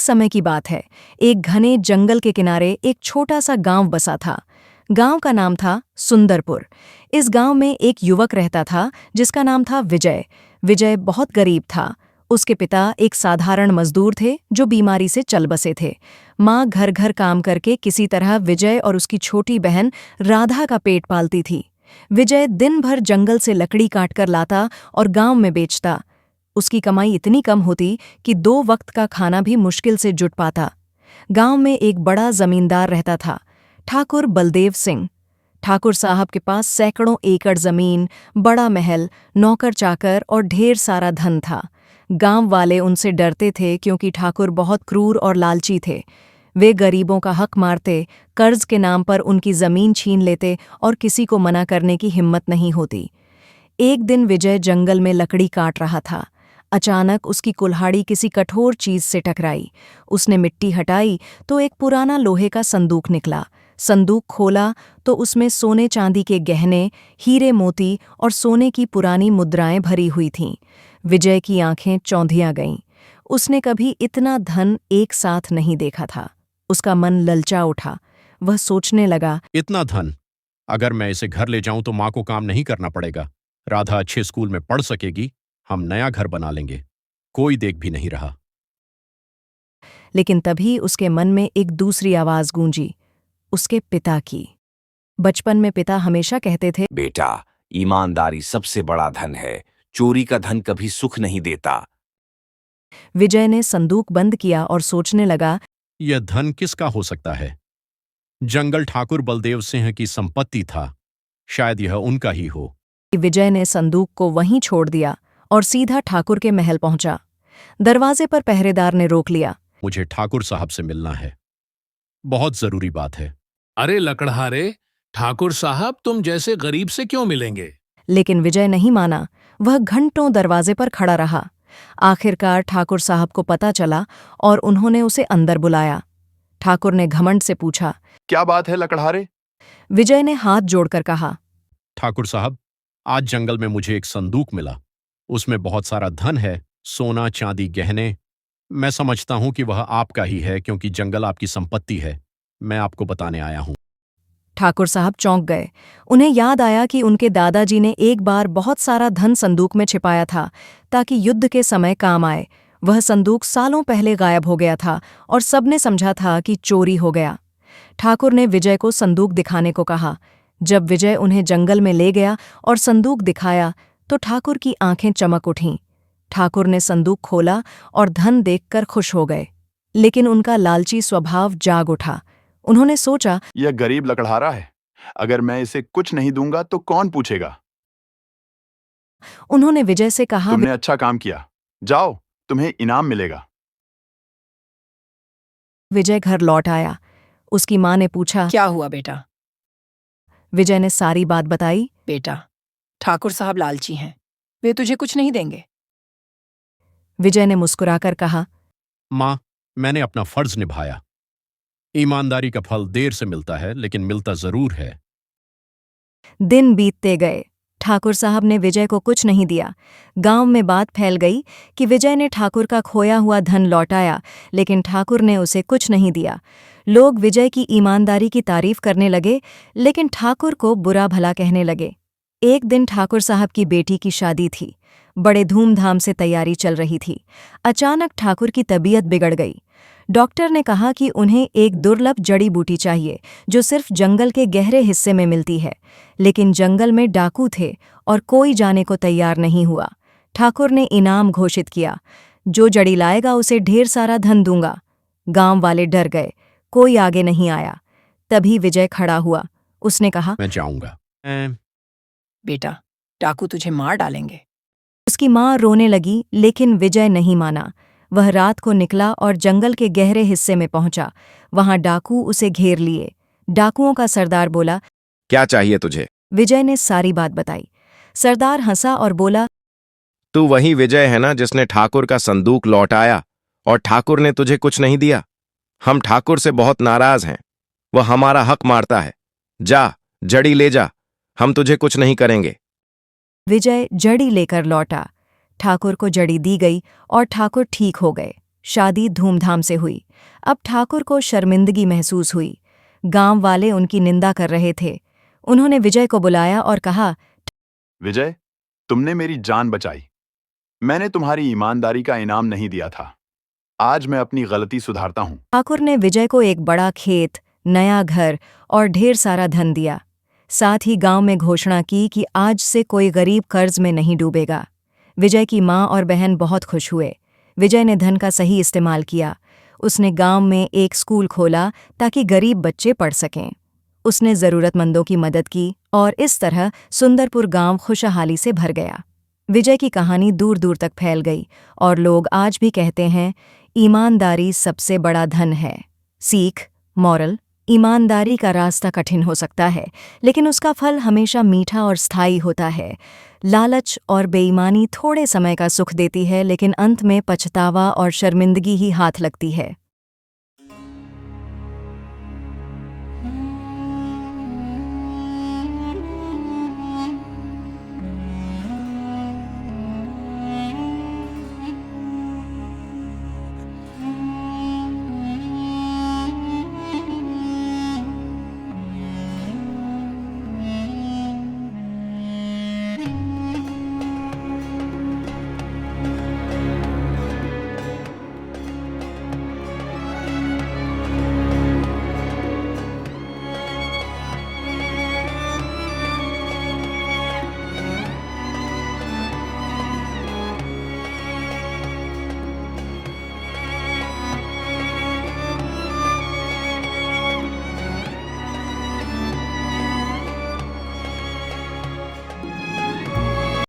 समय की बात है। एक घने जंगल के किनारे एक छोटा सा गांव बसा था। गांव का नाम था सुंदरपुर। इस गांव में एक युवक रहता था जिसका नाम था विजय। विजय बहुत गरीब था। उसके पिता एक साधारण मजदूर थे जो बीमारी से चल बसे थे। माँ घर घर काम करके किसी तरह विजय और उसकी छोटी बहन राधा का पेट पालती थी। विजय दिन भर जंगल से लकड़ी काटकर लाता और गांव में बेचता। उसकी कमाई इतनी कम होती कि 2 वक्त का खाना भी मुश्किल से जुट पाता। गांव में एक बड़ा जमींदार रहता था, ठाकुर बलदेव सिंह। ठाकुर साहब के पास सैकड़ों एकड़ जमीन, बड़ा महल, नौकर चाकर और ढेर सारा धन था। गांव वाले उनसे डरते थे क्योंकि ठाकुर बहुत क्रूर और लालची थे। वे गरीबों का हक मारते, कर्ज के नाम पर उनकी जमीन छीन लेते और किसी को मना करने की हिम्मत नहीं होती। एक दिन विजय जंगल में लकड़ी काट रहा था। अचानक उसकी कुल्हाड़ी किसी कठोर चीज से टकराई। उसने मिट्टी हटाई तो एक पुराना लोहे का संदूक निकला। संदूक खोला तो उसमें सोने चांदी के गहने, हीरे मोती और सोने की पुरानी मुद्राएं भरी हुई थीं। विजय की आंखें चौंधिया गईं। उसने कभी इतना धन एक साथ नहीं देखा था। उसका मन ललचा उठा। वह सोचने लगा, इतना धन, अगर मैं इसे घर ले जाऊं तो मां को काम नहीं करना पड़ेगा, राधा अच्छे स्कूल में पढ़ सकेगी, हम नया घर बना लेंगे, कोई देख भी नहीं रहा। लेकिन तभी उसके मन में एक दूसरी आवाज गूंजी, उसके पिता की। बचपन में पिता हमेशा कहते थे, बेटा, ईमानदारी सबसे बड़ा धन है, चोरी का धन कभी सुख नहीं देता। विजय ने संदूक बंद किया और सोचने लगा, यह धन किसका हो सकता है? जंगल ठाकुर बलदेव सिंह की संपत्ति था, शायद यह उनका ही हो। विजय ने संदूक को वहीं छोड़ दिया और सीधा ठाकुर के महल पहुंचा। दरवाजे पर पहरेदार ने रोक लिया। मुझे ठाकुर साहब से मिलना है, बहुत जरूरी बात है। अरे लकड़हारे, ठाकुर साहब तुम जैसे गरीब से क्यों मिलेंगे? लेकिन विजय नहीं माना। वह घंटों दरवाजे पर खड़ा रहा। आखिरकार ठाकुर साहब को पता चला और उन्होंने उसे अंदर बुलाया। ठाकुर ने घमंड से पूछा, क्या बात है लकड़हारे? विजय ने हाथ जोड़कर कहा, ठाकुर साहब, आज जंगल में मुझे एक संदूक मिला। उसमें बहुत सारा धन है, सोना चांदी गहने। मैं समझता हूं कि वह आपका ही है क्योंकि जंगल आपकी संपत्ति है। मैं आपको बताने आया हूं। ठाकुर साहब चौंक गए। उन्हें याद आया कि उनके दादाजी ने एक बार बहुत सारा धन संदूक में छिपाया था ताकि युद्ध के समय काम आए। वह संदूक सालों पहले गायब हो गया था और सबने समझा था कि चोरी हो गया। ठाकुर ने विजय को संदूक दिखाने को कहा। जब विजय उन्हें जंगल में ले गया और संदूक दिखाया तो ठाकुर की आंखें चमक उठीं। ठाकुर ने संदूक खोला और धन देखकर खुश हो गए, लेकिन उनका लालची स्वभाव जाग उठा। उन्होंने सोचा, यह गरीब लकड़हारा है, अगर मैं इसे कुछ नहीं दूंगा तो कौन पूछेगा? उन्होंने विजय से कहा, तुमने अच्छा काम किया, जाओ, तुम्हें इनाम मिलेगा। विजय घर लौट आया। उसकी माँ ने पूछा, क्या हुआ बेटा? विजय ने सारी बात बताई। बेटा, ठाकुर साहब लालची हैं, वे तुझे कुछ नहीं देंगे। विजय ने मुस्कुराकर कहा, मां, मैंने अपना फर्ज निभाया। ईमानदारी का फल देर से मिलता है, लेकिन मिलता जरूर है। दिन बीतते गए। ठाकुर साहब ने विजय को कुछ नहीं दिया। गांव में बात फैल गई कि विजय ने ठाकुर का खोया हुआ धन लौटाया, लेकिन ठाकुर ने उसे कुछ नहीं दिया। लोग विजय की ईमानदारी की तारीफ करने लगे, लेकिन ठाकुर को बुरा भला कहने लगे। एक दिन ठाकुर साहब की बेटी की शादी थी। बड़े धूमधाम से तैयारी चल रही थी। अचानक ठाकुर की तबीयत बिगड़ गई। डॉक्टर ने कहा कि उन्हें एक दुर्लभ जड़ी बूटी चाहिए जो सिर्फ जंगल के गहरे हिस्से में मिलती है, लेकिन जंगल में डाकू थे और कोई जाने को तैयार नहीं हुआ। ठाकुर ने इनाम घोषित किया, जो जड़ी लाएगा उसे ढेर सारा धन दूंगा। गांव वाले डर गए, कोई आगे नहीं आया। तभी विजय खड़ा हुआ। उसने कहा, मैं जाऊंगा। बेटा, डाकू तुझे मार डालेंगे। उसकी माँ रोने लगी, लेकिन विजय नहीं माना। वह रात को निकला और जंगल के गहरे हिस्से में पहुंचा। वहां डाकू उसे घेर लिए। डाकुओं का सरदार बोला, क्या चाहिए तुझे? विजय ने सारी बात बताई। सरदार हंसा और बोला, तू वही विजय है ना जिसने ठाकुर का संदूक लौटाया और ठाकुर ने तुझे कुछ नहीं दिया? हम ठाकुर से बहुत नाराज हैं, वह हमारा हक मारता है। जा, जड़ी ले जा, हम तुझे कुछ नहीं करेंगे। विजय जड़ी लेकर लौटा। ठाकुर को जड़ी दी गई और ठाकुर ठीक हो गए। शादी धूमधाम से हुई। अब ठाकुर को शर्मिंदगी महसूस हुई। गांव वाले उनकी निंदा कर रहे थे। उन्होंने विजय को बुलाया और कहा, विजय, तुमने मेरी जान बचाई। मैंने तुम्हारी ईमानदारी का इनाम नहीं दिया था। आज मैं अपनी गलती सुधारता हूँ। ठाकुर ने विजय को एक बड़ा खेत, नया घर और ढेर सारा धन दिया। साथ ही गांव में घोषणा की कि आज से कोई गरीब कर्ज में नहीं डूबेगा। विजय की माँ और बहन बहुत खुश हुए। विजय ने धन का सही इस्तेमाल किया। उसने गांव में एक स्कूल खोला ताकि गरीब बच्चे पढ़ सकें। उसने ज़रूरतमंदों की मदद की और इस तरह सुंदरपुर गांव खुशहाली से भर गया। विजय की कहानी दूर दूर तक फैल गई और लोग आज भी कहते हैं, ईमानदारी सबसे बड़ा धन है। सीख, मॉरल: ईमानदारी का रास्ता कठिन हो सकता है, लेकिन उसका फल हमेशा मीठा और स्थायी होता है। लालच और बेईमानी थोड़े समय का सुख देती है, लेकिन अंत में पछतावा और शर्मिंदगी ही हाथ लगती है।